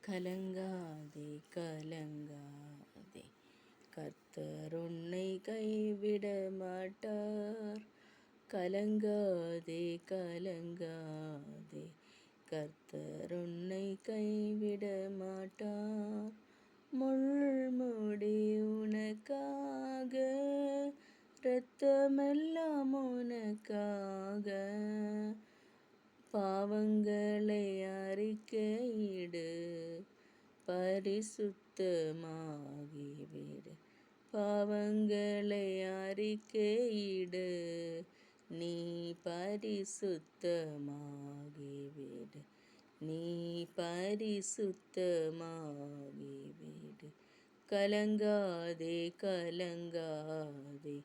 கலங்காதே கலங்காதே, கர்த்தர் உன்னை கைவிட மாட்டார். கலங்காதே கலங்காதே, கர்த்தர் உன்னை கைவிட மாட்டார். முள்முடி உனக்காக, இரத்தமெல்லாம் உனக்காக, பாவங்களை அறிக்கையிடு, பரிசுத்தமாகிவிடு. பாவங்களை அறிக்கையிடு, நீ பரிசுத்தமாகிவிடு. நீ பரிசுத்தமாகிவிடு. கலங்காதே கலங்காதே,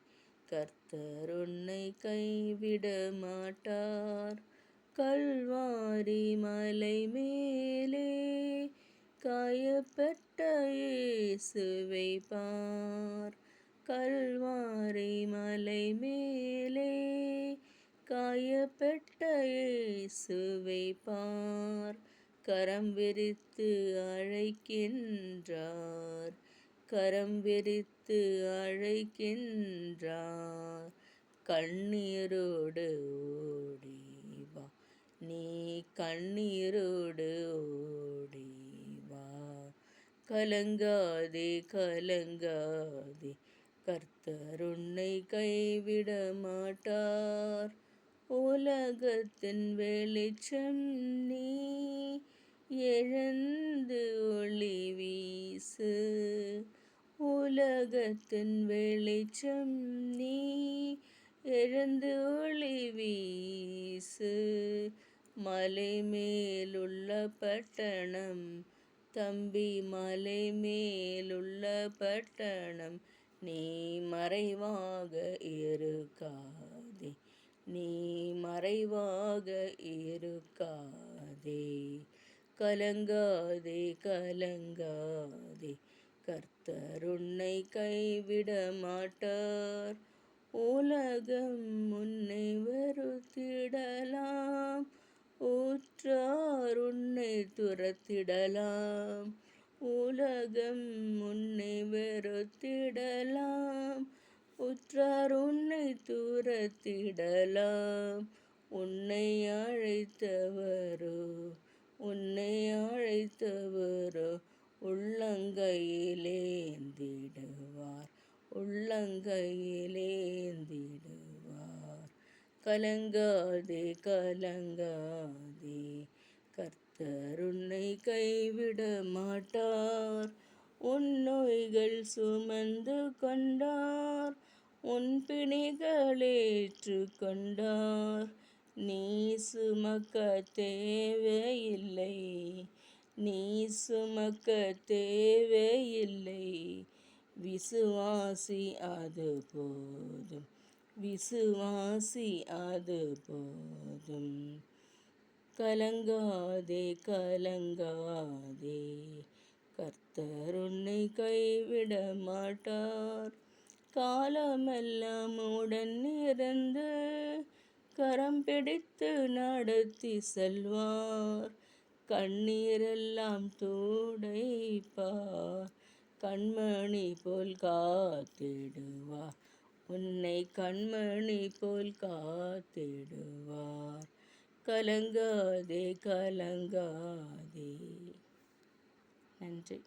கர்த்தர் உன்னை கைவிட மாட்டார். கல்வாரி மலை மேலே காயப்பட்ட இயேசுவை பார். கல்வாரி மலை மேலே காயப்பட்ட இயேசுவை பார். கரம் விரித்து அழைக்கின்றார், கரம் விரித்து அழைக்கின்றார். கண்ணீரோடு ஓடிவா, நீ கண்ணீரோடு ஓடிவா. கலங்காதே கலங்காதே, கர்த்தர் உன்னை கைவிட மாட்டார். உலகத்தின் வெளிச்சம் நீ எழுந்து ஒளி வீசு. உலகத்தின் வெளிச்சம் நீ எழுந்து ஒளி வீசு. மலை மேலுள்ள பட்டணம் தம்பி, மலை மேலுள்ள பட்டணம், நீ மறைவாக இருக்காதே, நீ மறைவாக இருக்காதே. கலங்காதே கலங்காதே, கர்த்தர் உன்னை கைவிட மாட்டார். உலகம் உன்னை வெறுத்திடலாம், ஊற்றார் உன்னை துரத்திடலாம். உலகம் உன்னை வெறுத்திடலாம், உற்றார் உன்னை துரத்திடலாம். உன்னை அழைத்தவரோ, உன்னை அழைத்தவரோ உள்ளங்கையிலேந்திடுவார், உள்ளங்கையிலேந்திடுவார். கலங்காதே கலங்காதே, கர்த்தர் உன்னை கைவிட மாட்டார். உன் நோய்கள் சுமந்து கொண்டார், உன் பிணிகளேற்று கொண்டார். நீ சுமக்க தேவையில்லை, நீ சுமக்க தேவையில்லை. விசுவாசி அது போதும், விசுவாசி அது போதும். கலங்காதே கலங்காதே, கர்த்தர் உன்னை கைவிட மாட்டார். காலமெல்லாம் உடன் இருந்து கரம் பிடித்து நடத்தி செல்வார். கண்ணீரெல்லாம் துடைப்பார், கண்மணி போல் காத்திடுவார், உன்னை கண்மணி போல் காத்திடுவார். கலங்காதே கலங்காதே. நன்றி.